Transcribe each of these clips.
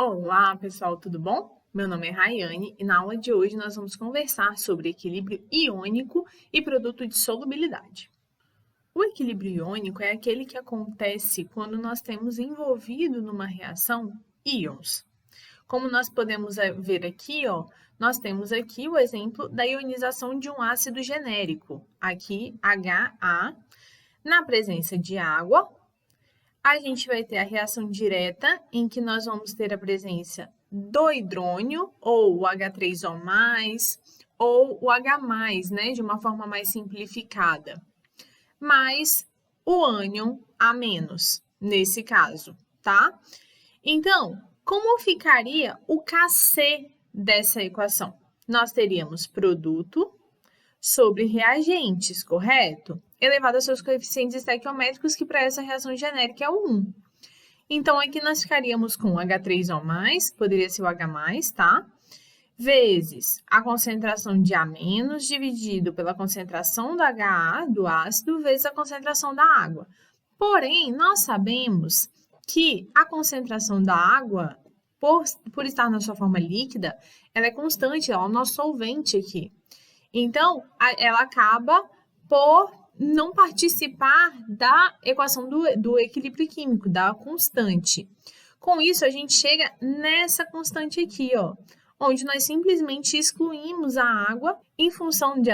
Olá, pessoal, tudo bom? Meu nome é Rayane e na aula de hoje nós vamos conversar sobre equilíbrio iônico e produto de solubilidade. O equilíbrio iônico é aquele que acontece quando nós temos envolvido numa reação íons. Como nós podemos ver aqui, nós temos aqui o exemplo da ionização de um ácido genérico, aqui HA, na presença de água. A gente vai ter a reação direta, em que nós vamos ter a presença do hidrônio, ou o H3O+, ou o H+, né, de uma forma mais simplificada, mais o ânion A-, nesse caso, tá? Então, como ficaria o Kc dessa equação? Nós teríamos produto sobre reagentes, correto? Elevado a seus coeficientes estequiométricos, que para essa reação genérica é o 1. Então, aqui nós ficaríamos com H3O+, poderia ser o H+, tá? Vezes a concentração de A- dividido pela concentração do HA, do ácido, vezes a concentração da água. Porém, nós sabemos que a concentração da água, por estar na sua forma líquida, ela é constante, ela é o nosso solvente aqui. Então, ela acaba por não participar da equação do equilíbrio químico, da constante. Com isso, a gente chega nessa constante aqui, onde nós simplesmente excluímos a água em função de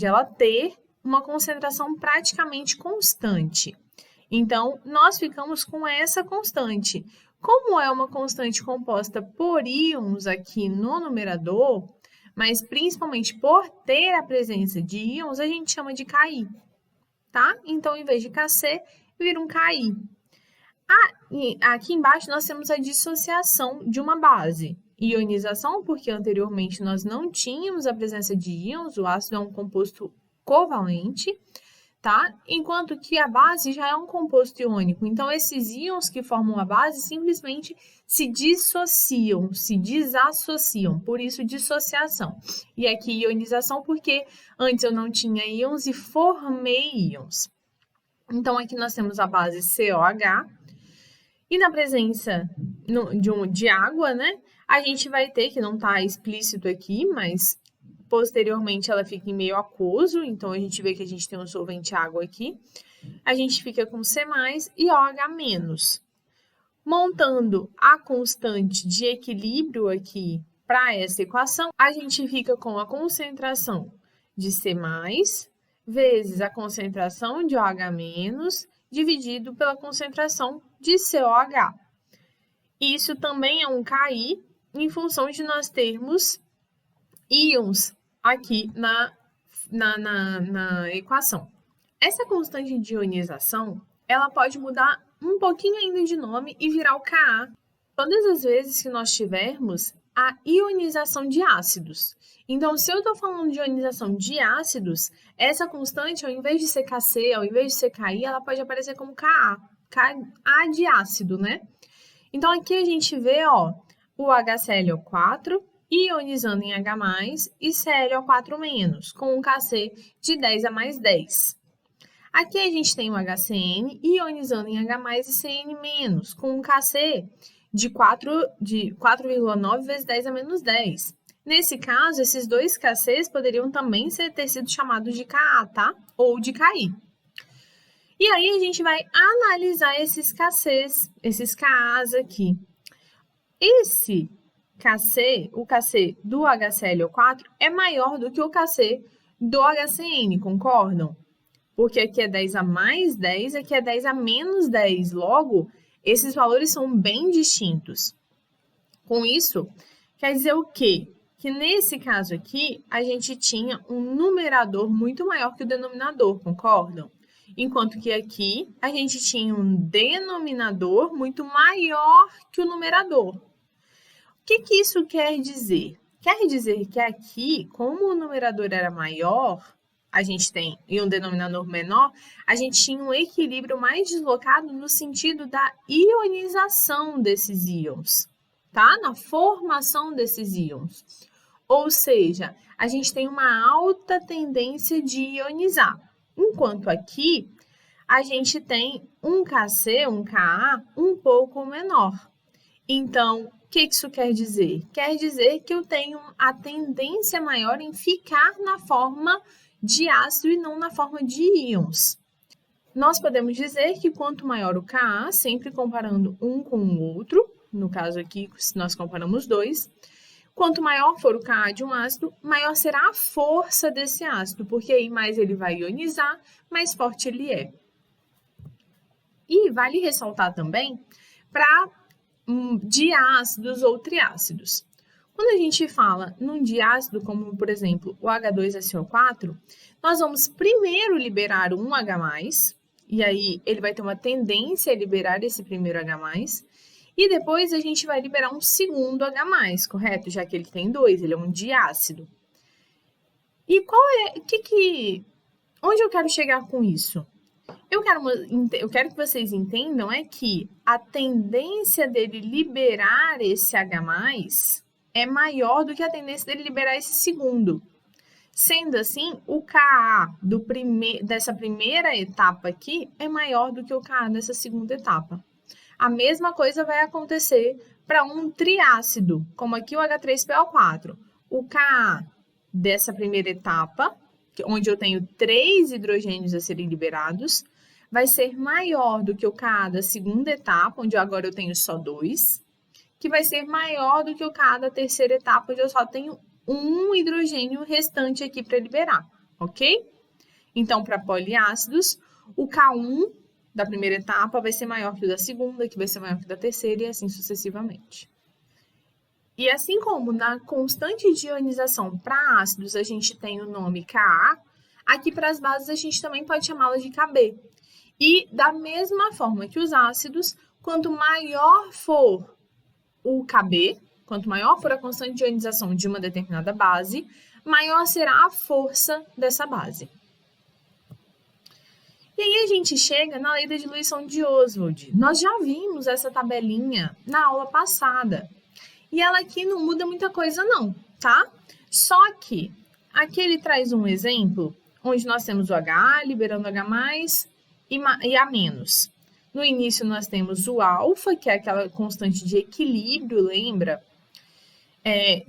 ela ter uma concentração praticamente constante. Então, nós ficamos com essa constante. Como é uma constante composta por íons aqui no numerador, mas principalmente por ter a presença de íons, a gente chama de Ki, tá? Então, em vez de Kc, vira um Ki. Aqui embaixo nós temos a dissociação de uma base. Ionização, porque anteriormente nós não tínhamos a presença de íons, o ácido é um composto covalente, tá? Enquanto que a base já é um composto iônico. Então, esses íons que formam a base simplesmente se dissociam, se desassociam, por isso dissociação. E aqui ionização, porque antes eu não tinha íons e formei íons. Então, aqui nós temos a base COH, e na presença de água, né, a gente vai ter, que não está explícito aqui, mas posteriormente ela fica em meio aquoso, então a gente vê que a gente tem um solvente água aqui. A gente fica com C+, e OH-. Montando a constante de equilíbrio aqui para essa equação, a gente fica com a concentração de C+, vezes a concentração de OH-, dividido pela concentração de COH. Isso também é um Ki, em função de nós termos íons aqui na equação. Essa constante de ionização, ela pode mudar um pouquinho ainda de nome e virar o Ka todas as vezes que nós tivermos a ionização de ácidos. Então, se eu estou falando de ionização de ácidos, essa constante, ao invés de ser Kc, ao invés de ser Ki, ela pode aparecer como Ka, Ka de ácido, né? Então, aqui a gente vê, o HClO4 ionizando em H+, e ClO4-, com um Kc de 10 a mais 10. Aqui a gente tem o HCN ionizando em H+, e Cn-, com um Kc de 4,9 vezes 10 a menos 10. Nesse caso, esses dois Kcs poderiam também ter sido chamados de Ka, tá? Ou de Ki. E aí a gente vai analisar esses Kcs, esses Kas aqui. Esse Kc, o Kc do HClO4 é maior do que o Kc do HCN, concordam? Porque aqui é 10 a mais 10, aqui é 10 a menos 10. Logo, esses valores são bem distintos. Com isso, quer dizer o quê? Que nesse caso aqui, a gente tinha um numerador muito maior que o denominador, concordam? Enquanto que aqui, a gente tinha um denominador muito maior que o numerador. O que isso quer dizer? Quer dizer que aqui, como o numerador era maior, a gente tem, e um denominador menor, a gente tinha um equilíbrio mais deslocado no sentido da ionização desses íons, tá? Na formação desses íons. Ou seja, a gente tem uma alta tendência de ionizar. Enquanto aqui, a gente tem um Kc, um Ka, um pouco menor. Então, o que isso quer dizer? Quer dizer que eu tenho a tendência maior em ficar na forma de ácido e não na forma de íons. Nós podemos dizer que quanto maior o Ka, sempre comparando um com o outro, no caso aqui, se nós comparamos dois, quanto maior for o Ka de um ácido, maior será a força desse ácido, porque aí mais ele vai ionizar, mais forte ele é. E vale ressaltar também para diácidos ou triácidos. Quando a gente fala num diácido, como por exemplo o H2SO4, nós vamos primeiro liberar um H+, e aí ele vai ter uma tendência a liberar esse primeiro H+, e depois a gente vai liberar um segundo H+, correto? Já que ele tem dois, ele é um diácido. E onde eu quero chegar com isso? Eu quero que vocês entendam que a tendência dele liberar esse H+, é maior do que a tendência dele liberar esse segundo. Sendo assim, o Ka dessa primeira etapa aqui é maior do que o Ka dessa segunda etapa. A mesma coisa vai acontecer para um triácido, como aqui o H3PO4. O Ka dessa primeira etapa, onde eu tenho 3 hidrogênios a serem liberados, vai ser maior do que o Ka da segunda etapa, onde agora eu tenho só 2, que vai ser maior do que o Ka da terceira etapa, onde eu só tenho um hidrogênio restante aqui para liberar, ok? Então, para poliácidos, o K1 da primeira etapa vai ser maior que o da segunda, que vai ser maior que o da terceira, e assim sucessivamente. E assim como na constante de ionização para ácidos a gente tem o nome Ka, aqui para as bases a gente também pode chamá-las de Kb. E da mesma forma que os ácidos, quanto maior for o Kb, quanto maior for a constante de ionização de uma determinada base, maior será a força dessa base. E aí a gente chega na lei da diluição de Oswald. Nós já vimos essa tabelinha na aula passada. E ela aqui não muda muita coisa não, tá? Só que aqui ele traz um exemplo onde nós temos o H liberando H+, e A-. No início nós temos o alfa, que é aquela constante de equilíbrio, lembra?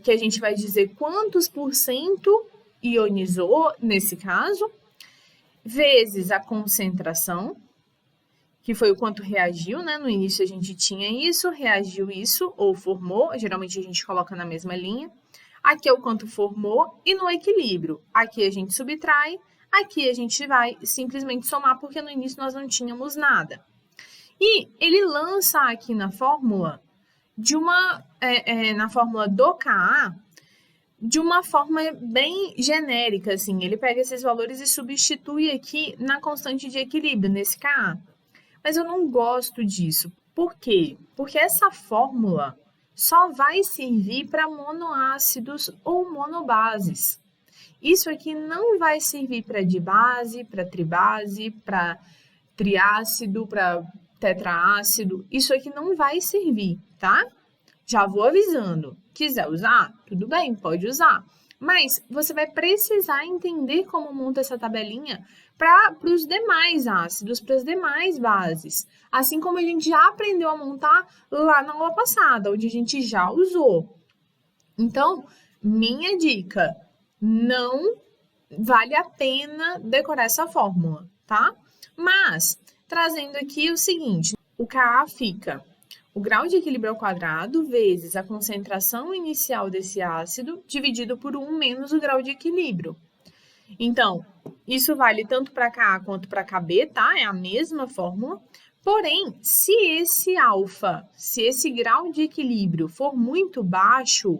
Que a gente vai dizer quantos por cento ionizou nesse caso, vezes a concentração, que foi o quanto reagiu, né? No início a gente tinha isso, reagiu isso, ou formou, geralmente a gente coloca na mesma linha. Aqui é o quanto formou, e no equilíbrio, aqui a gente subtrai, aqui a gente vai simplesmente somar, porque no início nós não tínhamos nada. E ele lança aqui na fórmula, na fórmula do Ka, de uma forma bem genérica, assim. Ele pega esses valores e substitui aqui na constante de equilíbrio, nesse Ka. Mas eu não gosto disso. Por quê? Porque essa fórmula só vai servir para monoácidos ou monobases. Isso aqui não vai servir para dibase, para tribase, para triácido, para tetraácido. Isso aqui não vai servir, tá? Já vou avisando. Quiser usar? Tudo bem, pode usar. Mas você vai precisar entender como monta essa tabelinha para os demais ácidos, para as demais bases. Assim como a gente já aprendeu a montar lá na aula passada, onde a gente já usou. Então, minha dica, não vale a pena decorar essa fórmula, tá? Mas, trazendo aqui o seguinte, o Ka fica o grau de equilíbrio ao quadrado vezes a concentração inicial desse ácido dividido por 1 menos o grau de equilíbrio. Então, isso vale tanto para Ka quanto para Kb, tá? É a mesma fórmula. Porém, se esse grau de equilíbrio for muito baixo,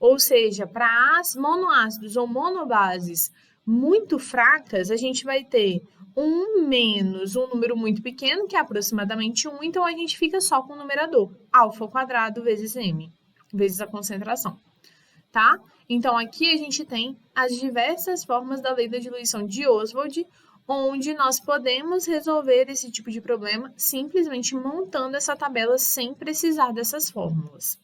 ou seja, para monoácidos ou monobases muito fracas, a gente vai ter 1 menos um número muito pequeno, que é aproximadamente 1, então a gente fica só com o numerador, alfa ao quadrado vezes m, vezes a concentração, tá? Então, aqui a gente tem as diversas formas da lei da diluição de Oswald, onde nós podemos resolver esse tipo de problema simplesmente montando essa tabela sem precisar dessas fórmulas.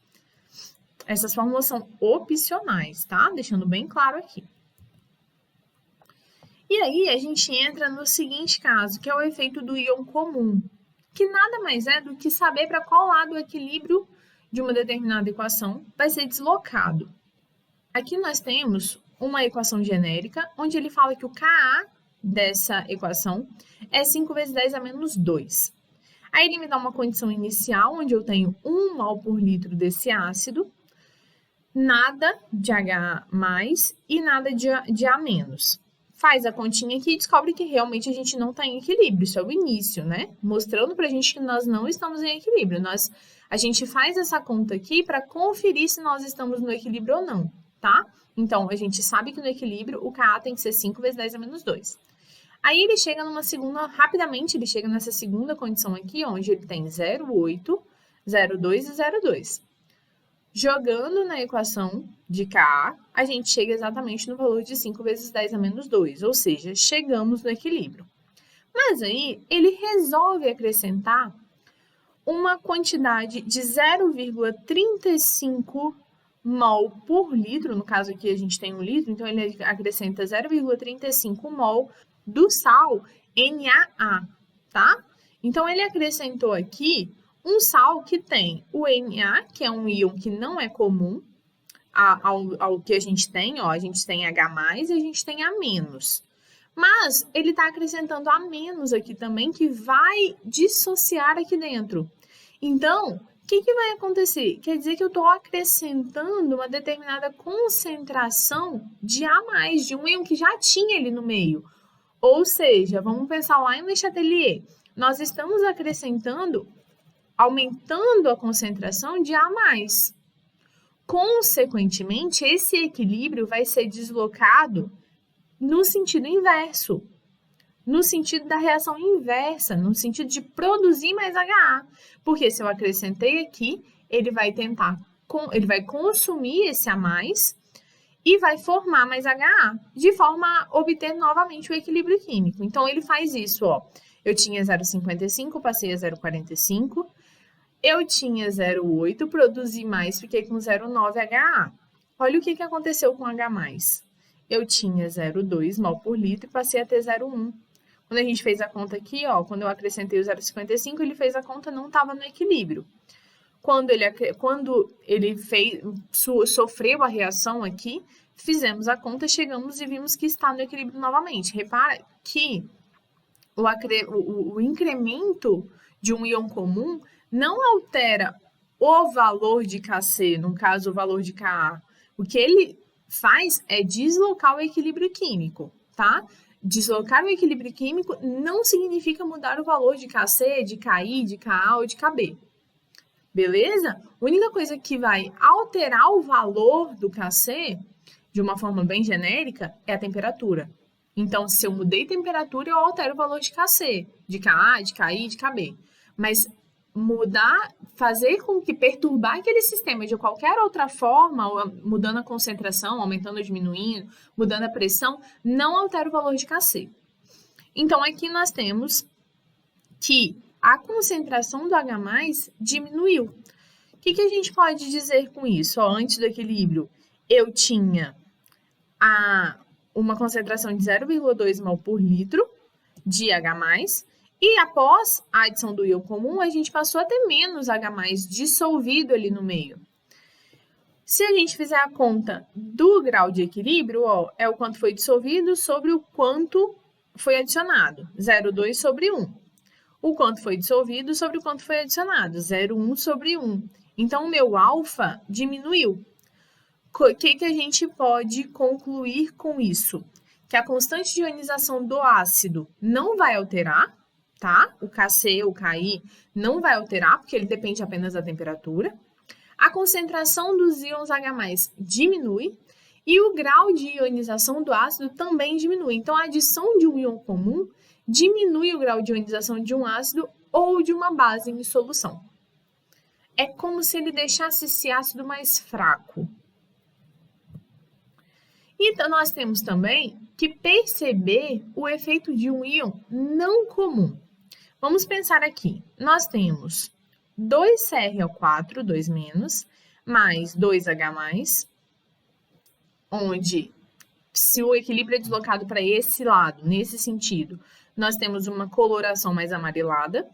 Essas fórmulas são opcionais, tá? Deixando bem claro aqui. E aí, a gente entra no seguinte caso, que é o efeito do íon comum, que nada mais é do que saber para qual lado o equilíbrio de uma determinada equação vai ser deslocado. Aqui nós temos uma equação genérica, onde ele fala que o Ka dessa equação é 5 vezes 10 a menos 2. Aí ele me dá uma condição inicial, onde eu tenho 1 mol por litro desse ácido, nada de H+, e nada de A-. Faz a continha aqui e descobre que realmente a gente não está em equilíbrio. Isso é o início, né? Mostrando pra gente que nós não estamos em equilíbrio. A gente faz essa conta aqui para conferir se nós estamos no equilíbrio ou não, tá? Então, a gente sabe que no equilíbrio o Ka tem que ser 5 vezes 10 a menos 2. Aí ele chega rapidamente ele chega nessa segunda condição aqui, onde ele tem 0,8, 0,2 e 0,2. Jogando na equação de Ka, a gente chega exatamente no valor de 5 vezes 10 a menos 2, ou seja, chegamos no equilíbrio. Mas aí, ele resolve acrescentar uma quantidade de 0,35 mol por litro, no caso aqui a gente tem 1 litro, então ele acrescenta 0,35 mol do sal NaA, tá? Então, ele acrescentou aqui um sal que tem o Na, que é um íon que não é comum ao que a gente tem, ó, a gente tem H+, e a gente tem A-. Mas ele está acrescentando A- aqui também, que vai dissociar aqui dentro. Então, o que vai acontecer? Quer dizer que eu estou acrescentando uma determinada concentração de A+, de um íon que já tinha ali no meio. Ou seja, vamos pensar lá em Le Chatelier. Nós estamos aumentando a concentração de A+. Consequentemente, esse equilíbrio vai ser deslocado no sentido inverso, no sentido da reação inversa, no sentido de produzir mais HA. Porque se eu acrescentei aqui, ele vai consumir esse A+, e vai formar mais HA, de forma a obter novamente o equilíbrio químico. Então, ele faz isso, ó. Eu tinha 0,55, passei a 0,45. Eu tinha 0,8, produzi mais, fiquei com 0,9 HA. Olha o que aconteceu com H+. Eu tinha 0,2 mol por litro e passei a ter 0,1. Quando a gente fez a conta aqui, ó, quando eu acrescentei o 0,55, ele fez a conta, não estava no equilíbrio. Quando ele sofreu a reação aqui, fizemos a conta, chegamos e vimos que está no equilíbrio novamente. Repara que o incremento de um íon comum não altera o valor de Kc, no caso, o valor de Ka. O que ele faz é deslocar o equilíbrio químico, tá? Deslocar o equilíbrio químico não significa mudar o valor de Kc, de Ki, de Ka ou de Kb. Beleza? A única coisa que vai alterar o valor do Kc, de uma forma bem genérica, é a temperatura. Então, se eu mudei temperatura, eu altero o valor de Kc, de Ka, de Ki, de Kb. Mas perturbar aquele sistema de qualquer outra forma, mudando a concentração, aumentando ou diminuindo, mudando a pressão, não altera o valor de Kc. Então, aqui nós temos que a concentração do H+ diminuiu. O que a gente pode dizer com isso? Ó, antes do equilíbrio, eu tinha uma concentração de 0,2 mol por litro de H+, e após a adição do íon comum, a gente passou a ter menos H+ dissolvido ali no meio. Se a gente fizer a conta do grau de equilíbrio, ó, é o quanto foi dissolvido sobre o quanto foi adicionado, 0,2 sobre 1. O quanto foi dissolvido sobre o quanto foi adicionado, 0,1 sobre 1. Então, o meu alfa diminuiu. O que a gente pode concluir com isso? Que a constante de ionização do ácido não vai alterar, tá? O Kc, o Ki não vai alterar, porque ele depende apenas da temperatura. A concentração dos íons H+ diminui e o grau de ionização do ácido também diminui. Então, a adição de um íon comum diminui o grau de ionização de um ácido ou de uma base em solução. É como se ele deixasse esse ácido mais fraco. Então, nós temos também que perceber o efeito de um íon não comum. Vamos pensar aqui. Nós temos 2CrO4, 2-, mais 2H+, onde, se o equilíbrio é deslocado para esse lado, nesse sentido, nós temos uma coloração mais amarelada.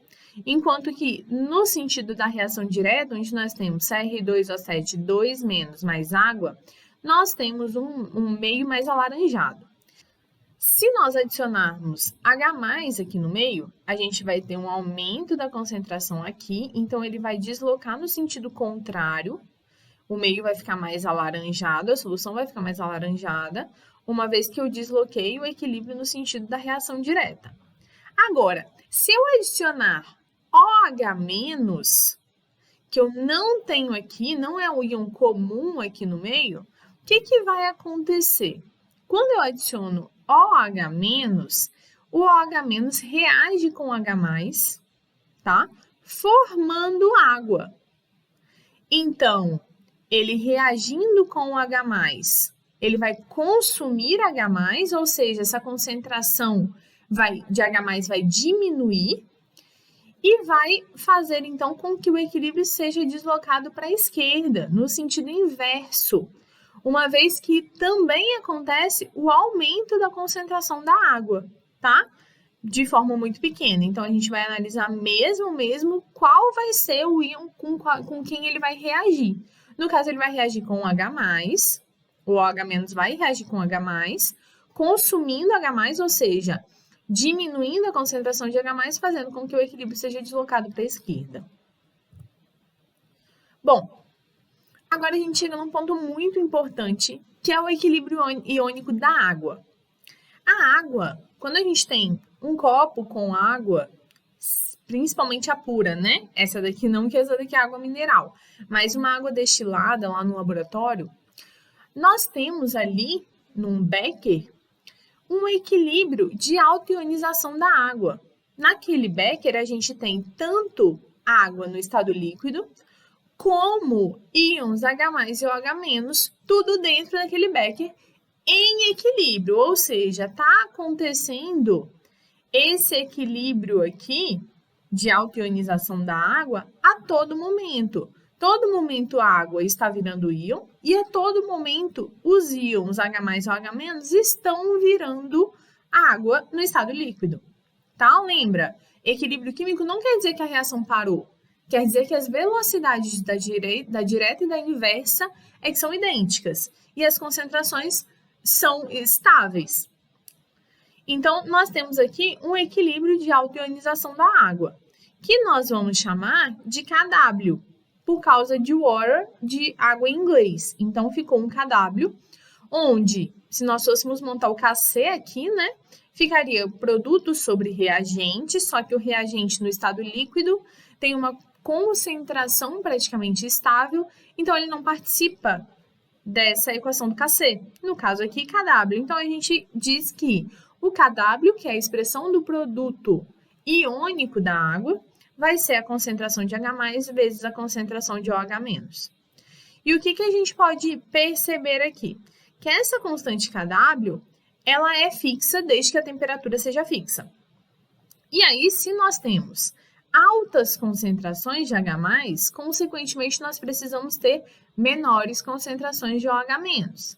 Enquanto que no sentido da reação direta, onde nós temos Cr2O7, 2 menos mais água, nós temos um meio mais alaranjado. Se nós adicionarmos H+ aqui no meio, a gente vai ter um aumento da concentração aqui, então ele vai deslocar no sentido contrário, o meio vai ficar mais alaranjado, a solução vai ficar mais alaranjada, uma vez que eu desloquei o equilíbrio no sentido da reação direta. Agora, se eu adicionar OH-, que eu não tenho aqui, não é o íon comum aqui no meio, o que vai acontecer? Quando eu adiciono OH-, o OH- reage com H+, tá? Formando água. Então, ele reagindo com o H+, ele vai consumir H+, ou seja, essa concentração de H+ vai diminuir e vai fazer, então, com que o equilíbrio seja deslocado para a esquerda, no sentido inverso, uma vez que também acontece o aumento da concentração da água, tá? De forma muito pequena. Então, a gente vai analisar mesmo qual vai ser o íon com quem ele vai reagir. No caso, ele vai reagir com o H+, o OH- vai reagir com H+, consumindo H+, ou seja, diminuindo a concentração de H+, fazendo com que o equilíbrio seja deslocado para a esquerda. Bom, agora a gente chega num ponto muito importante, que é o equilíbrio iônico da água. A água, quando a gente tem um copo com água, principalmente a pura, né? Essa daqui não, que essa daqui é água mineral, mas uma água destilada lá no laboratório, nós temos ali, num becker, um equilíbrio de autoionização da água. Naquele becker, a gente tem tanto água no estado líquido, como íons H+ e OH-, tudo dentro daquele becker em equilíbrio, ou seja, está acontecendo esse equilíbrio aqui de autoionização da água a todo momento. Todo momento a água está virando íon e a todo momento os íons H+ e OH- estão virando água no estado líquido. Tá? Lembra? Equilíbrio químico não quer dizer que a reação parou. Quer dizer que as velocidades da direta e da inversa que são idênticas e as concentrações são estáveis. Então, nós temos aqui um equilíbrio de autoionização da água, que nós vamos chamar de Kw, por causa de water, de água em inglês. Então, ficou um Kw, onde, se nós fôssemos montar o Kc aqui, né, ficaria produto sobre reagente, só que o reagente no estado líquido tem uma concentração praticamente estável, então ele não participa dessa equação do Kc. No caso aqui, Kw. Então, a gente diz que o Kw, que é a expressão do produto iônico da água, vai ser a concentração de H+ vezes a concentração de OH-. E o que a gente pode perceber aqui? Que essa constante Kw, ela é fixa desde que a temperatura seja fixa. E aí, se nós temos altas concentrações de H+, consequentemente, nós precisamos ter menores concentrações de OH-.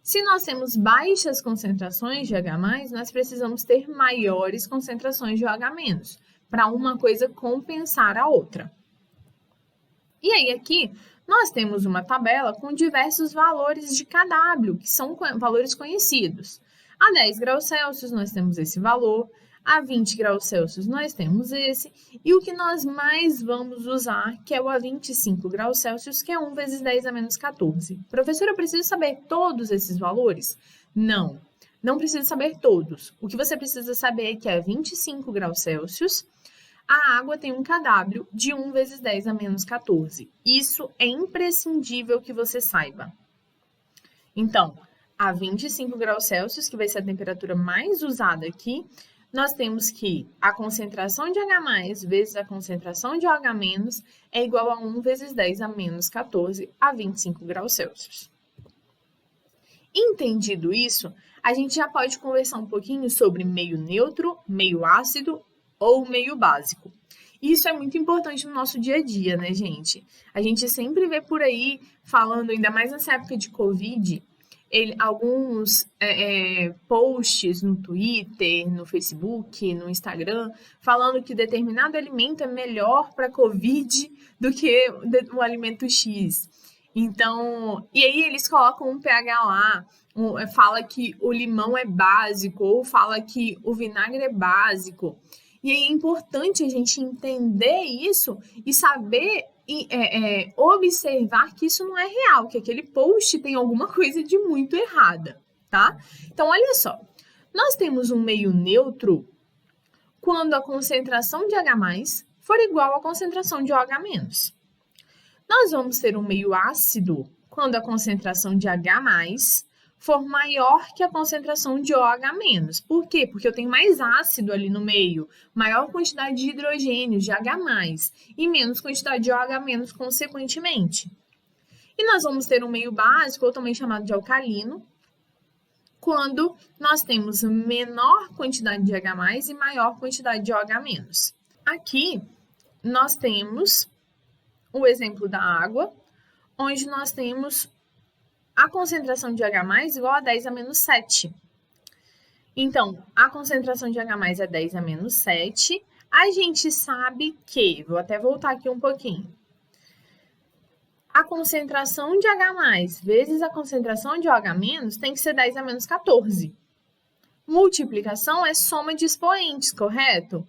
Se nós temos baixas concentrações de H+, nós precisamos ter maiores concentrações de OH-, para uma coisa compensar a outra. E aí, aqui, nós temos uma tabela com diversos valores de Kw, que são valores conhecidos. A 10 graus Celsius, nós temos esse valor. A 20 graus Celsius, nós temos esse. E o que nós mais vamos usar, que é o a 25 graus Celsius, que é 1 vezes 10 a menos 14. Professora, eu preciso saber todos esses valores? Não, não preciso saber todos. O que você precisa saber é que a 25 graus Celsius, a água tem um Kw de 1 vezes 10 a menos 14. Isso é imprescindível que você saiba. Então, a 25 graus Celsius, que vai ser a temperatura mais usada aqui, nós temos que a concentração de H+ vezes a concentração de OH- é igual a 1 vezes 10 a menos 14 a 25 graus Celsius. Entendido isso, a gente já pode conversar um pouquinho sobre meio neutro, meio ácido ou meio básico. Isso é muito importante no nosso dia a dia, né, gente? A gente sempre vê por aí falando, ainda mais nessa época de Covid, alguns posts no Twitter, no Facebook, no Instagram, falando que determinado alimento é melhor para COVID do que o alimento X. Então, e aí eles colocam um pH lá, fala que o limão é básico, ou fala que o vinagre é básico. E aí é importante a gente entender isso e saber observar que isso não é real, que aquele post tem alguma coisa de muito errada, tá? Então, olha só, nós temos um meio neutro quando a concentração de H+ for igual à concentração de OH-. Nós vamos ter um meio ácido quando a concentração de H+ for maior que a concentração de OH-. Por quê? Porque eu tenho mais ácido ali no meio, maior quantidade de hidrogênio, de H+, e menos quantidade de OH- consequentemente. E nós vamos ter um meio básico, ou também chamado de alcalino, quando nós temos menor quantidade de H+ e maior quantidade de OH-. Aqui, nós temos o exemplo da água, onde nós temos a concentração de H+ igual a 10⁻⁷. Então, a concentração de H+ é 10⁻⁷. A gente sabe que, vou até voltar aqui um pouquinho, a concentração de H+ vezes a concentração de OH- tem que ser 10⁻⁴. Multiplicação é soma de expoentes, correto?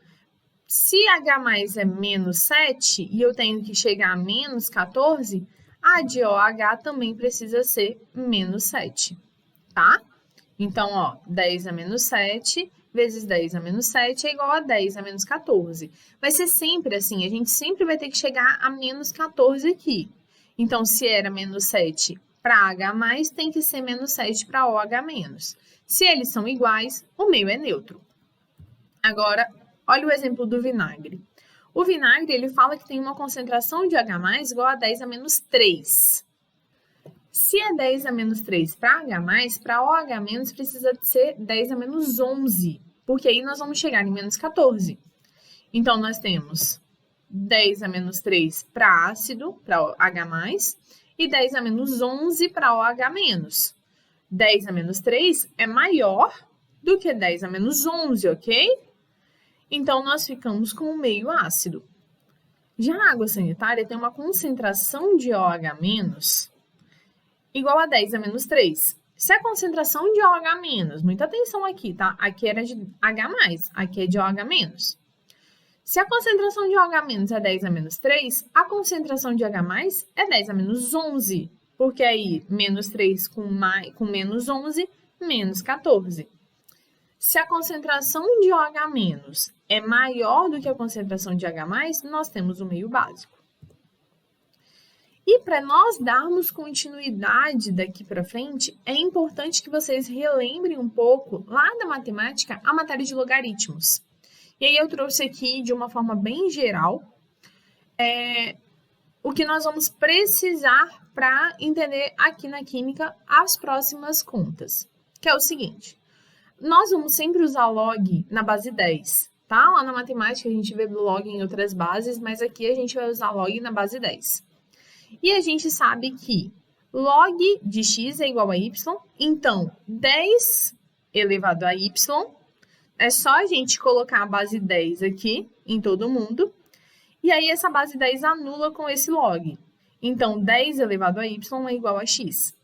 Se H+ é -7 e eu tenho que chegar a -14, a de OH também precisa ser -7, tá? Então, ó, 10⁻⁷ vezes 10⁻⁷ é igual a 10⁻14. Vai ser sempre assim, a gente sempre vai ter que chegar a -14 aqui. Então, se era -7 para H+, tem que ser -7 para OH-. Se eles são iguais, o meio é neutro. Agora, olha o exemplo do vinagre. O vinagre, ele fala que tem uma concentração de H+ igual a 10⁻3. Se é 10⁻3 para H+, para OH- precisa ser 10⁻11, porque aí nós vamos chegar em -14. Então, nós temos 10⁻3 para ácido, para H+, e 10⁻11 para OH-. 10⁻3 é maior do que 10⁻11, ok? Então, nós ficamos com o meio ácido. Já a água sanitária tem uma concentração de OH- igual a 10⁻3. Se a concentração de OH-, muita atenção aqui, tá? Aqui era de H+, aqui é de OH-. Se a concentração de OH- é 10⁻3, a concentração de H+ é 10⁻11, porque aí menos 3 com menos 11, menos 14. Se a concentração de OH- é maior do que a concentração de H+, nós temos o meio básico. E para nós darmos continuidade daqui para frente, é importante que vocês relembrem um pouco, lá da matemática, a matéria de logaritmos. E aí eu trouxe aqui, de uma forma bem geral, o que nós vamos precisar para entender aqui na química as próximas contas, que é o seguinte. Nós vamos sempre usar log na base 10, tá? Lá na matemática a gente vê log em outras bases, mas aqui a gente vai usar log na base 10. E a gente sabe que log de x é igual a y, então 10 elevado a y, é só a gente colocar a base 10 aqui em todo mundo, e aí essa base 10 anula com esse log. Então, 10 elevado a y é igual a x.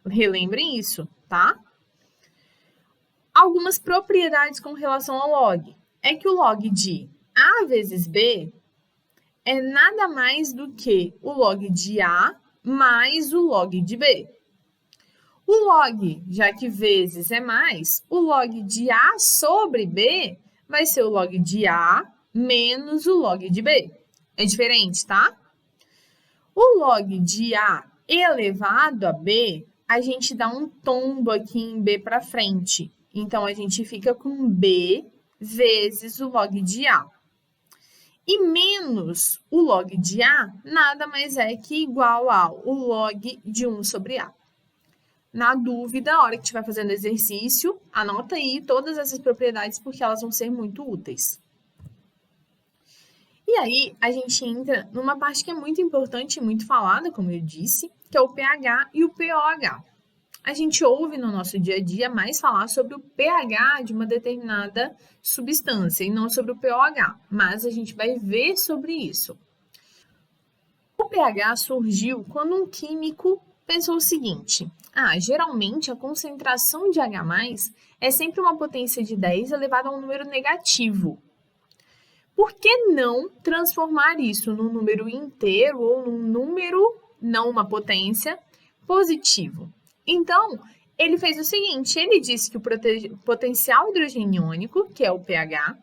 Relembrem isso, tá? Algumas propriedades com relação ao log. É que o log de A vezes B é nada mais do que o log de A mais o log de B. O log, já que vezes é mais, o log de A sobre B vai ser o log de A menos o log de B. É diferente, tá? O log de A elevado a B, a gente dá um tombo aqui em B para frente. Então, a gente fica com B vezes o log de A. E menos o log de A, nada mais é que igual ao log de 1 sobre A. Na dúvida, a hora que estiver fazendo exercício, anota aí todas essas propriedades, porque elas vão ser muito úteis. E aí, a gente entra numa parte que é muito importante e muito falada, como eu disse, que é o pH e o pOH. a gente ouve no nosso dia a dia mais falar sobre o pH de uma determinada substância e não sobre o pOH, mas a gente vai ver sobre isso. O pH surgiu quando um químico pensou o seguinte: geralmente a concentração de H+ é sempre uma potência de 10 elevada a um número negativo. Por que não transformar isso num número inteiro ou num número, não uma potência, positivo? Então, ele fez o seguinte, ele disse que o potencial hidrogeniônico, que é o pH,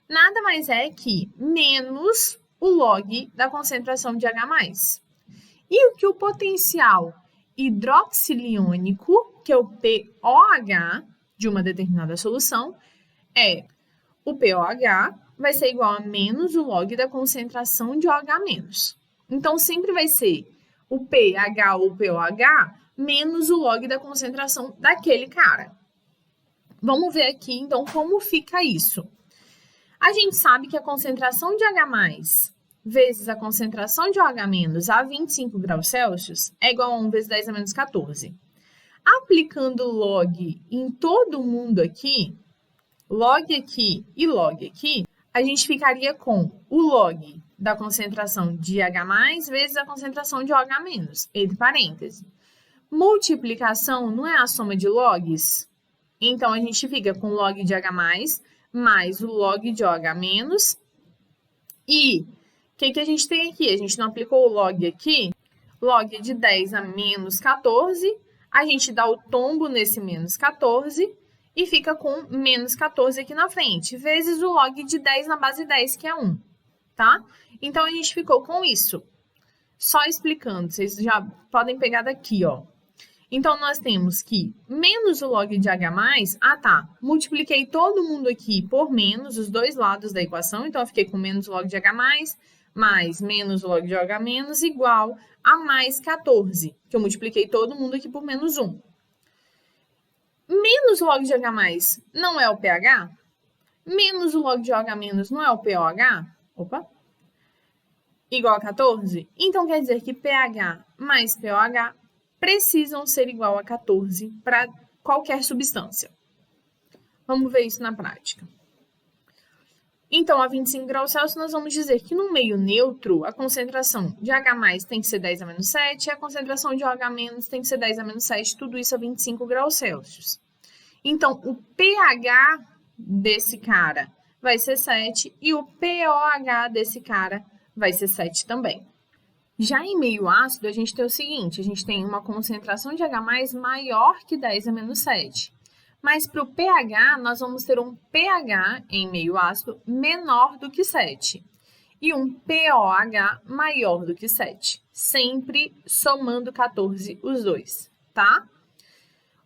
nada mais é que menos o log da concentração de H+. E o que o potencial hidroxiliônico, que é o pOH de uma determinada solução, é o pOH vai ser igual a menos o log da concentração de OH-. Então, sempre vai ser o pH ou pOH menos o log da concentração daquele cara. Vamos ver aqui, então, como fica isso. A gente sabe que a concentração de H+ vezes a concentração de OH- a 25 graus Celsius é igual a 1 vezes 10 a menos 14. Aplicando log em todo mundo aqui, log aqui e log aqui, a gente ficaria com o log da concentração de H+ vezes a concentração de OH-, entre parênteses. Multiplicação não é a soma de logs? Então, a gente fica com log de H+ mais o log de OH-. E o que a gente tem aqui? A gente não aplicou o log aqui? Log de 10 a menos 14, a gente dá o tombo nesse menos 14 e fica com menos 14 aqui na frente, vezes o log de 10 na base 10, que é 1, tá? Então, a gente ficou com isso. Só explicando, vocês já podem pegar daqui, ó. Então, nós temos que menos o log de H+, multipliquei todo mundo aqui por menos, os dois lados da equação, então eu fiquei com menos o log de H+, mais menos o log de OH- igual a mais 14, que eu multipliquei todo mundo aqui por menos 1. Menos o log de H+ não é o pH? Menos o log de OH- não é o pOH? Opa! Igual a 14? Então, quer dizer que pH mais pOH precisam ser igual a 14 para qualquer substância. Vamos ver isso na prática. Então, a 25 graus Celsius, nós vamos dizer que no meio neutro, a concentração de H+ tem que ser 10 a menos 7, e a concentração de OH- tem que ser 10 a menos 7, tudo isso a 25 graus Celsius. Então, o pH desse cara vai ser 7 e o pOH desse cara vai ser 7 também. Já em meio ácido, a gente tem o seguinte, a gente tem uma concentração de H+ maior que 10 a menos 7. Mas para o pH, nós vamos ter um pH em meio ácido menor do que 7. E um pOH maior do que 7. Sempre somando 14 os dois, tá?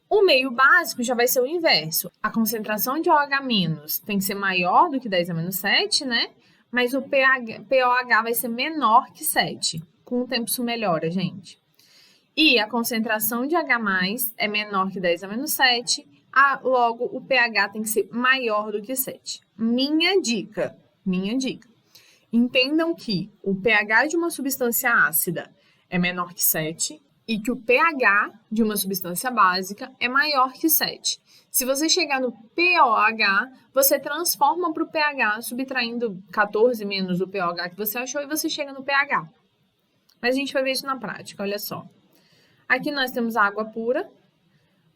O meio básico já vai ser o inverso. A concentração de OH- tem que ser maior do que 10 a menos 7, né? Mas o pOH vai ser menor que 7. Com o tempo isso melhora, gente. E a concentração de H+ é menor que 10 a menos 7, logo o pH tem que ser maior do que 7. Minha dica. Entendam que o pH de uma substância ácida é menor que 7 e que o pH de uma substância básica é maior que 7. Se você chegar no pOH, você transforma para o pH, subtraindo 14 menos o pOH que você achou e você chega no pH. Mas a gente vai ver isso na prática, olha só. Aqui nós temos água pura,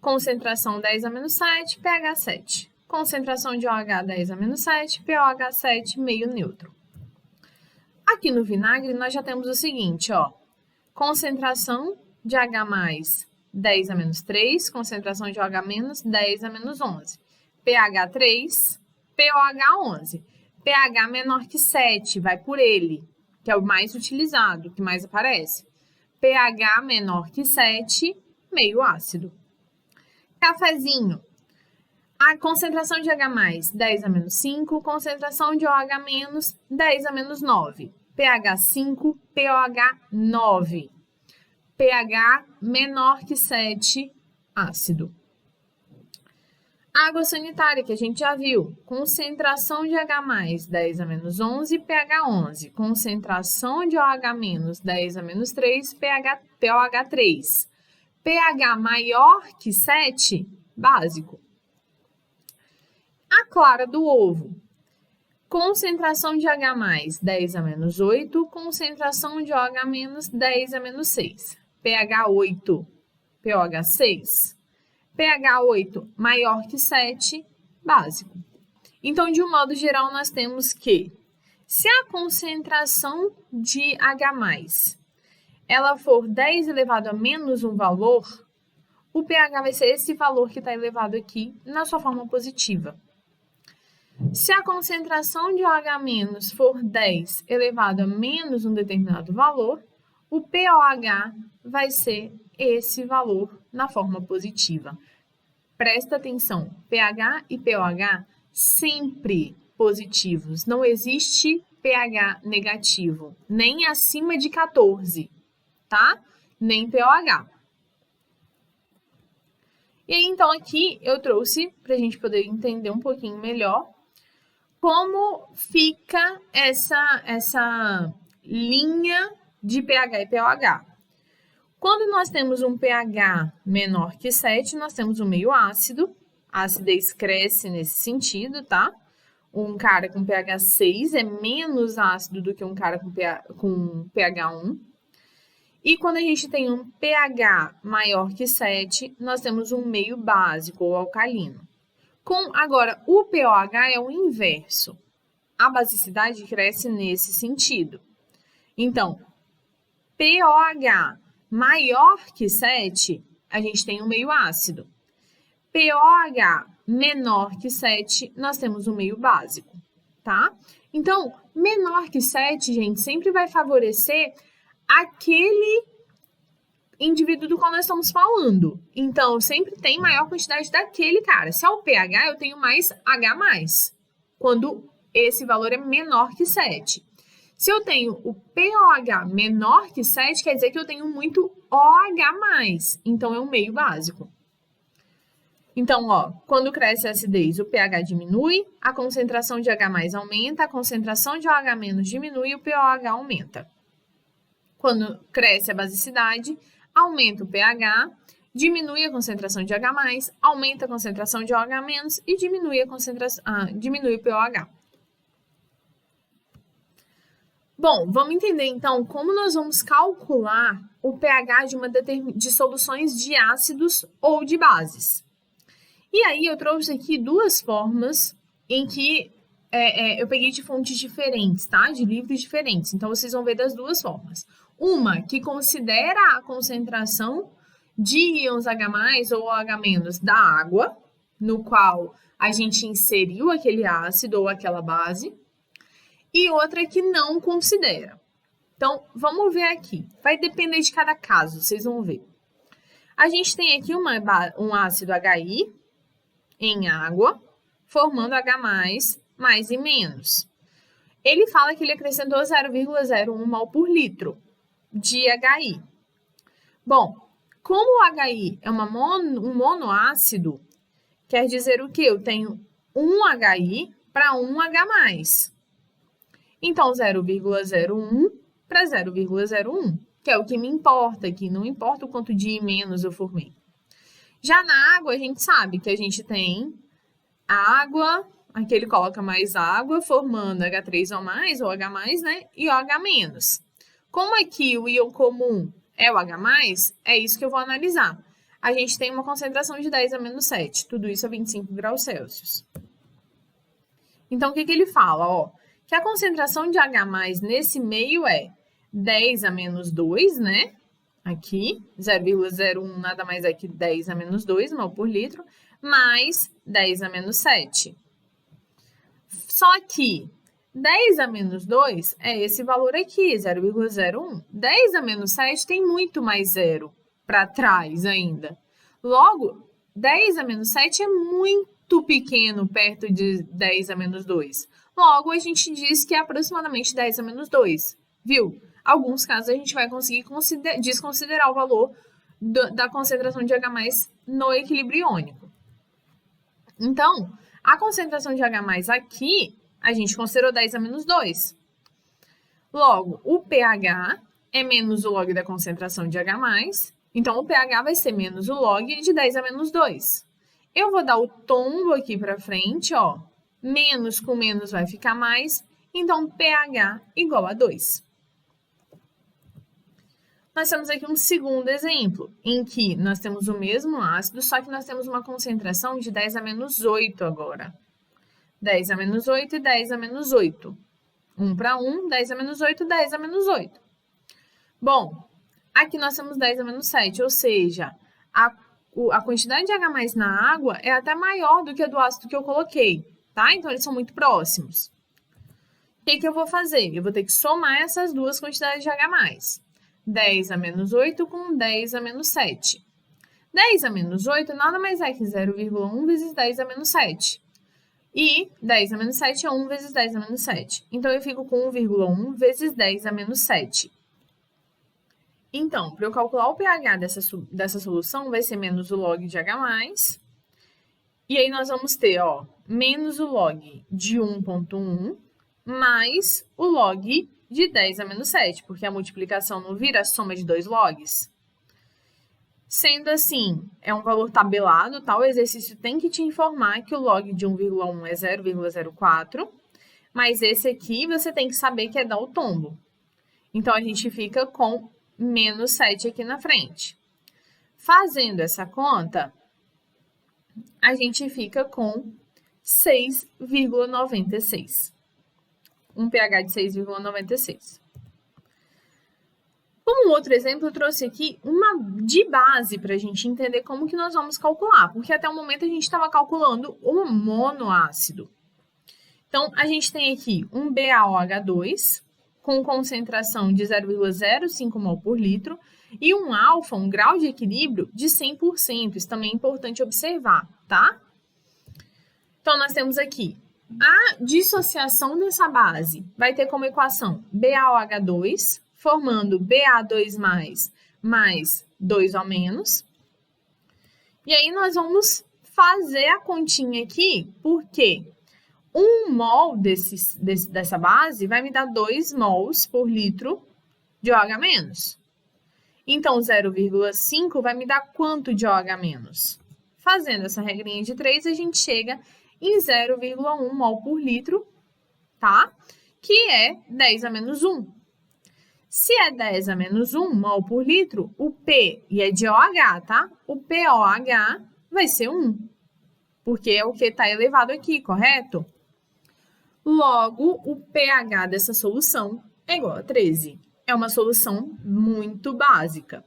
concentração 10 a menos 7, pH 7. Concentração de OH 10 a menos 7, pOH 7, meio neutro. Aqui no vinagre nós já temos o seguinte, ó. Concentração de H+ 10 a menos 3, concentração de OH- 10 a menos 11. pH 3, pOH 11. pH menor que 7, vai por ele, que é o mais utilizado, que mais aparece. pH menor que 7, meio ácido. Cafezinho. A concentração de H+, 10 a menos 5, concentração de OH-, 10 a menos 9. pH 5, pOH 9. pH menor que 7, ácido. Água sanitária, que a gente já viu. Concentração de H+, 10 a menos 11, pH 11. Concentração de OH-, 10 a menos 3, pH 3. pH maior que 7, básico. A clara do ovo. Concentração de H+, 10 a menos 8. Concentração de OH-, 10 a menos 6. pH 8, pOH 6. pH 8 maior que 7, básico. Então, de um modo geral, nós temos que, se a concentração de H+, ela for 10 elevado a menos um valor, o pH vai ser esse valor que está elevado aqui na sua forma positiva. Se a concentração de OH- for 10 elevado a menos um determinado valor, o pOH vai ser esse valor na forma positiva. Presta atenção, pH e pOH sempre positivos. Não existe pH negativo, nem acima de 14, tá? Nem pOH. E aí, então, aqui eu trouxe, para a gente poder entender um pouquinho melhor, como fica essa linha de pH e pOH. Quando nós temos um pH menor que 7, nós temos um meio ácido. A acidez cresce nesse sentido, tá? Um cara com pH 6 é menos ácido do que um cara com pH 1. E quando a gente tem um pH maior que 7, nós temos um meio básico ou alcalino. Agora, o pOH é o inverso. A basicidade cresce nesse sentido. Então, pOH maior que 7, a gente tem um meio ácido. pOH menor que 7, nós temos um meio básico, tá? Então, menor que 7, gente, sempre vai favorecer aquele indivíduo do qual nós estamos falando. Então, sempre tem maior quantidade daquele cara. Se é o pH, eu tenho mais H+, quando esse valor é menor que 7. Se eu tenho o pOH menor que 7, quer dizer que eu tenho muito OH+, então é um meio básico. Então, ó, quando cresce a acidez, o pH diminui, a concentração de H+ aumenta, a concentração de OH- diminui e o pOH aumenta. Quando cresce a basicidade, aumenta o pH, diminui a concentração de H+, aumenta a concentração de OH- e diminui o pOH. Bom, vamos entender então como nós vamos calcular o pH de soluções de ácidos ou de bases. E aí eu trouxe aqui duas formas em que eu peguei de fontes diferentes, tá? De livros diferentes. Então, vocês vão ver das duas formas. Uma que considera a concentração de íons H+ ou OH- da água, no qual a gente inseriu aquele ácido ou aquela base, e outra que não considera. Então, vamos ver aqui. Vai depender de cada caso, vocês vão ver. A gente tem aqui um ácido HI em água, formando H+, mais e menos. Ele fala que ele acrescentou 0,01 mol por litro de HI. Bom, como o HI é um monoácido, quer dizer o quê? Eu tenho um HI para um H+. Então, 0,01 para 0,01, que é o que me importa aqui, não importa o quanto de I- eu formei. Já na água, a gente sabe que a gente tem a água, aqui ele coloca mais água, formando H3 ou mais, ou H+, né? E OH-. Como aqui o íon comum é o H+, é isso que eu vou analisar. A gente tem uma concentração de 10 a menos 7, tudo isso a 25 graus Celsius. Então, o que ele fala? Ó, que a concentração de H+ nesse meio é 10 a menos 2, né? Aqui, 0,01 nada mais é que 10 a menos 2 mol por litro, mais 10 a menos 7. Só que 10 a menos 2 é esse valor aqui, 0,01. 10 a menos 7 tem muito mais zero para trás ainda. Logo, 10 a menos 7 é muito pequeno perto de 10 a menos 2. Logo, a gente diz que é aproximadamente 10 a menos 2, viu? Alguns casos a gente vai conseguir desconsiderar o valor da concentração de H+ no equilíbrio iônico. Então, a concentração de H+ aqui, a gente considerou 10 a menos 2. Logo, o pH é menos o log da concentração de H+, Então, o pH vai ser menos o log de 10 a menos 2. Eu vou dar o tombo aqui para frente, ó. Menos com menos vai ficar mais. Então, pH igual a 2. Nós temos aqui um segundo exemplo, em que nós temos o mesmo ácido, só que nós temos uma concentração de 10 a menos 8 agora. 10 a menos 8 e 10 a menos 8. 1 para 1, 10 a menos 8, 10 a menos 8. Bom, aqui nós temos 10 a menos 7, ou seja, a quantidade de H+ na água é até maior do que a do ácido que eu coloquei, tá? Então, eles são muito próximos. O que eu vou fazer? Eu vou ter que somar essas duas quantidades de H+. 10 a menos 8 com 10 a menos 7. 10 a menos 8 nada mais é que 0,1 vezes 10 a menos 7. E 10 a menos 7 é 1 vezes 10 a menos 7. Então, eu fico com 1,1 vezes 10 a menos 7. Então, para eu calcular o pH dessa solução, vai ser menos o log de H+. E aí, nós vamos ter, ó, menos o log de 1,1 mais o log de 10 a menos 7, porque a multiplicação não vira a soma de dois logs. Sendo assim, é um valor tabelado, tá? O exercício tem que te informar que o log de 1,1 é 0,04, mas esse aqui você tem que saber que é dar o tombo. Então, a gente fica com menos 7 aqui na frente. Fazendo essa conta, a gente fica com 6,96. Um pH de 6,96. Como outro exemplo, eu trouxe aqui uma de base para a gente entender como que nós vamos calcular, porque até o momento a gente estava calculando o monoácido. Então, a gente tem aqui um BaOH2 com concentração de 0,05 mol por litro e um alfa, um grau de equilíbrio de 100%. Isso também é importante observar, tá? Então, nós temos aqui a dissociação dessa base vai ter como equação BaOH2 formando Ba2+ mais 2O-. E aí, nós vamos fazer a continha aqui, porque 1 mol dessa base vai me dar 2 mols por litro de OH-. Então, 0,5 vai me dar quanto de OH-? Fazendo essa regrinha de 3, a gente chega em 0,1 mol por litro, tá? Que é 10 a menos 1. Se é 10 a menos 1 mol por litro, o P, e é de OH, tá? O POH vai ser 1, porque é o que está elevado aqui, correto? Logo, o pH dessa solução é igual a 13. É uma solução muito básica.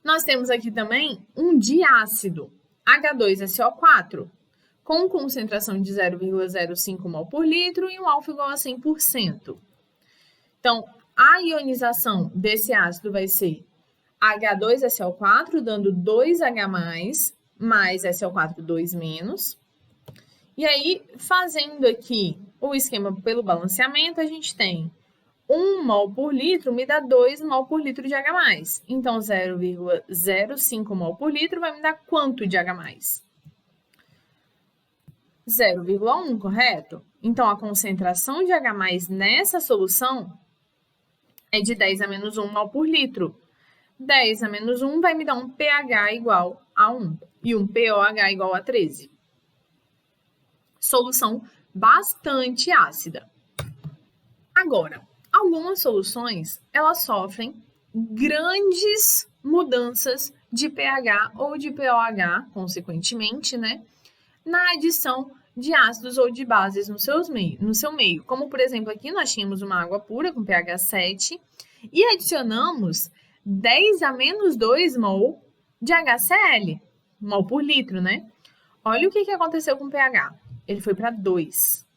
Nós temos aqui também um diácido, H2SO4, com concentração de 0,05 mol por litro e um alfa igual a 100%. Então, a ionização desse ácido vai ser H2SO4, dando 2H+, mais SO4 2-. E aí, fazendo aqui o esquema pelo balanceamento, a gente tem 1 mol por litro me dá 2 mol por litro de H+. Então, 0,05 mol por litro vai me dar quanto de H+? 0,1, correto? Então, a concentração de H+ nessa solução é de 10 a menos 1 mol por litro. 10 a menos 1 vai me dar um pH igual a 1 e um POH igual a 13. Solução bastante ácida. Agora, algumas soluções, elas sofrem grandes mudanças de pH ou de POH, consequentemente, né, na adição de ácidos ou de bases no seu meio. Como, por exemplo, aqui nós tínhamos uma água pura com pH 7 e adicionamos 10 a menos 2 mol de HCl, mol por litro, né? Olha o que aconteceu com o pH. Ele foi para 2.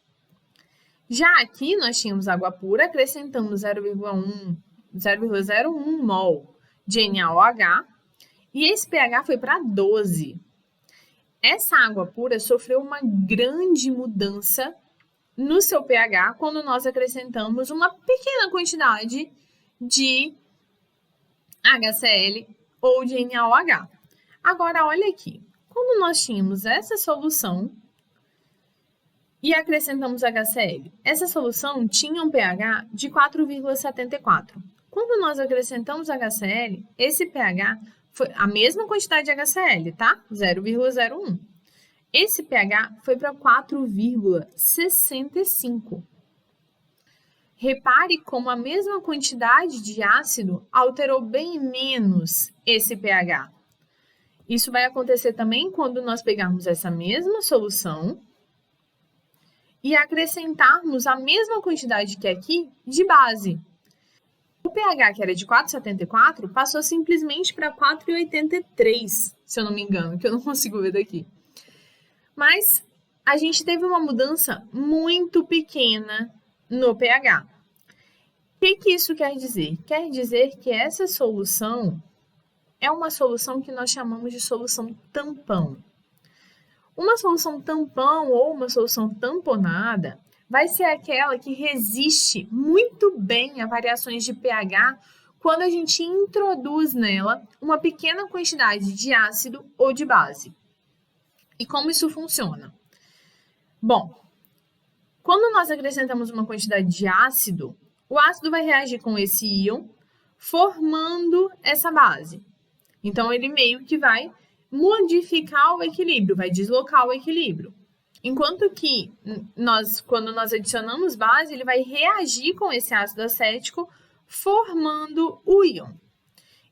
Já aqui nós tínhamos água pura, acrescentamos 0,01 mol de NaOH e esse pH foi para 12. Essa água pura sofreu uma grande mudança no seu pH quando nós acrescentamos uma pequena quantidade de HCl ou de NaOH. Agora, olha aqui. Quando nós tínhamos essa solução e acrescentamos HCl, essa solução tinha um pH de 4,74. Quando nós acrescentamos HCl, esse pH foi a mesma quantidade de HCl, tá? 0,01. Esse pH foi para 4,65. Repare como a mesma quantidade de ácido alterou bem menos esse pH. Isso vai acontecer também quando nós pegarmos essa mesma solução e acrescentarmos a mesma quantidade que aqui de base. O pH, que era de 4,74, passou simplesmente para 4,83, se eu não me engano, que eu não consigo ver daqui. Mas a gente teve uma mudança muito pequena no pH. O que isso quer dizer? Quer dizer que essa solução é uma solução que nós chamamos de solução tampão. Uma solução tampão ou uma solução tamponada vai ser aquela que resiste muito bem a variações de pH quando a gente introduz nela uma pequena quantidade de ácido ou de base. E como isso funciona? Bom, quando nós acrescentamos uma quantidade de ácido, o ácido vai reagir com esse íon, formando essa base. Então, ele meio que vai modificar o equilíbrio, vai deslocar o equilíbrio. Enquanto que quando nós adicionamos base, ele vai reagir com esse ácido acético, formando o íon.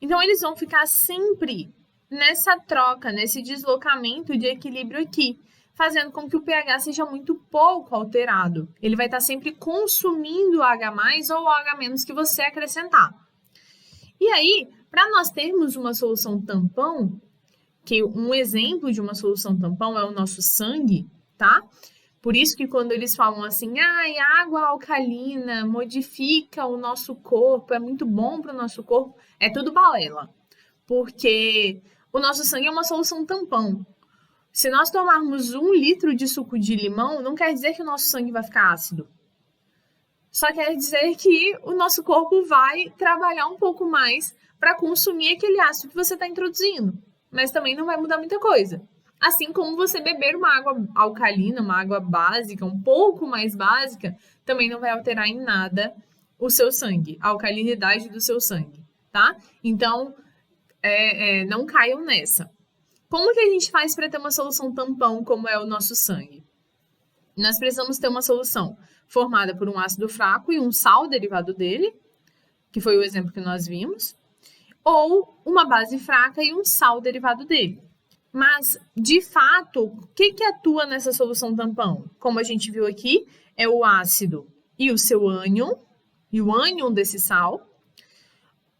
Então, eles vão ficar sempre nessa troca, nesse deslocamento de equilíbrio aqui, fazendo com que o pH seja muito pouco alterado. Ele vai estar sempre consumindo o H+, ou o H- que você acrescentar. E aí, para nós termos uma solução tampão, que um exemplo de uma solução tampão é o nosso sangue, tá? Por isso que quando eles falam assim, água alcalina modifica o nosso corpo, é muito bom para o nosso corpo, é tudo balela. Porque o nosso sangue é uma solução tampão. Se nós tomarmos 1 litro de suco de limão, não quer dizer que o nosso sangue vai ficar ácido. Só quer dizer que o nosso corpo vai trabalhar um pouco mais para consumir aquele ácido que você está introduzindo. Mas também não vai mudar muita coisa. Assim como você beber uma água alcalina, uma água básica, um pouco mais básica, também não vai alterar em nada o seu sangue, a alcalinidade do seu sangue, tá? Então, não caiam nessa. Como que a gente faz para ter uma solução tampão como é o nosso sangue? Nós precisamos ter uma solução formada por um ácido fraco e um sal derivado dele, que foi o exemplo que nós vimos, ou uma base fraca e um sal derivado dele. Mas, de fato, o que atua nessa solução tampão? Como a gente viu aqui, é o ácido e o seu ânion, e o ânion desse sal,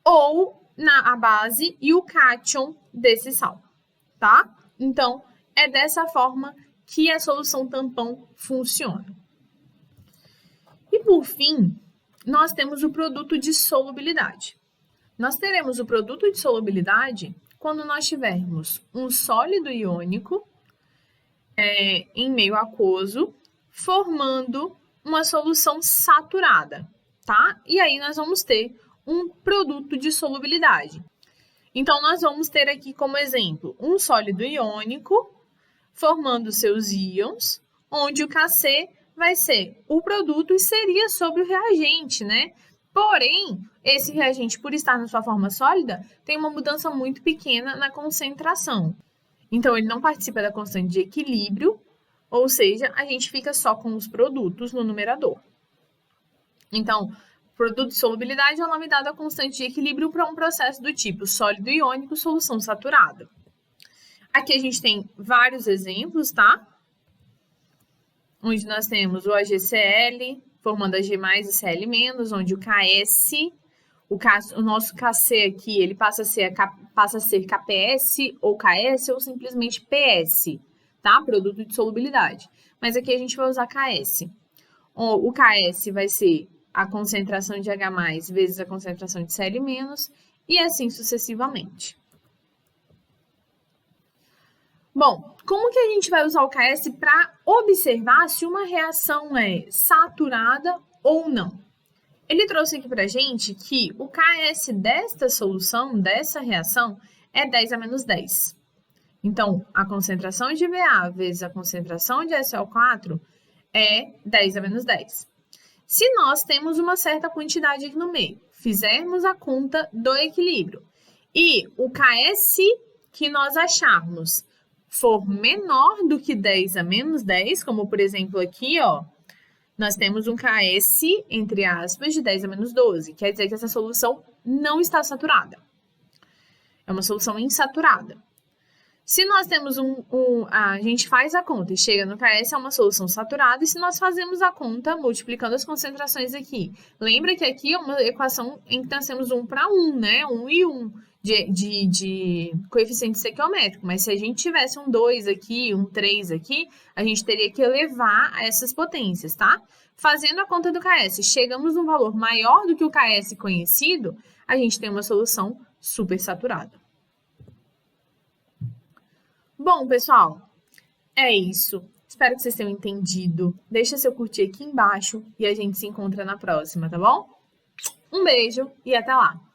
ou a base e o cátion desse sal, tá? Então, é dessa forma que a solução tampão funciona. E, por fim, nós temos o produto de solubilidade. Nós teremos o produto de solubilidade quando nós tivermos um sólido iônico em meio aquoso, formando uma solução saturada, tá? E aí nós vamos ter um produto de solubilidade. Então, nós vamos ter aqui como exemplo um sólido iônico formando seus íons, onde o Kc vai ser o produto e seria sobre o reagente, né? Porém, esse reagente, por estar na sua forma sólida, tem uma mudança muito pequena na concentração. Então, ele não participa da constante de equilíbrio, ou seja, a gente fica só com os produtos no numerador. Então, produto de solubilidade é o nome dado à constante de equilíbrio para um processo do tipo sólido iônico, solução saturada. Aqui a gente tem vários exemplos, tá? Onde nós temos o AgCl formando Ag+, e Cl-, onde o Ks, o nosso Kc aqui, ele passa a ser KPS ou Ks ou simplesmente PS, tá? Produto de solubilidade. Mas aqui a gente vai usar Ks. O Ks vai ser a concentração de H+, vezes a concentração de Cl-, e assim sucessivamente. Bom, como que a gente vai usar o Ks para observar se uma reação é saturada ou não? Ele trouxe aqui para a gente que o Ks desta solução, dessa reação, é 10 a menos 10. Então, a concentração de Va vezes a concentração de SO4 é 10 a menos 10. Se nós temos uma certa quantidade aqui no meio, fizermos a conta do equilíbrio e o KS que nós acharmos for menor do que 10 a menos 10, como por exemplo aqui, ó, nós temos um KS, entre aspas, de 10 a menos 12. Quer dizer que essa solução não está saturada. É uma solução insaturada. Se nós temos a gente faz a conta e chega no KS, é uma solução saturada. E se nós fazemos a conta multiplicando as concentrações aqui, lembra que aqui é uma equação em que nós temos 1 para 1, né? 1 e 1 de coeficiente estequiométrico. Mas se a gente tivesse um 2 aqui, um 3 aqui, a gente teria que elevar a essas potências, tá? Fazendo a conta do KS, chegamos num valor maior do que o KS conhecido, a gente tem uma solução supersaturada. Bom, pessoal, é isso. Espero que vocês tenham entendido. Deixa seu curtir aqui embaixo e a gente se encontra na próxima, tá bom? Um beijo e até lá!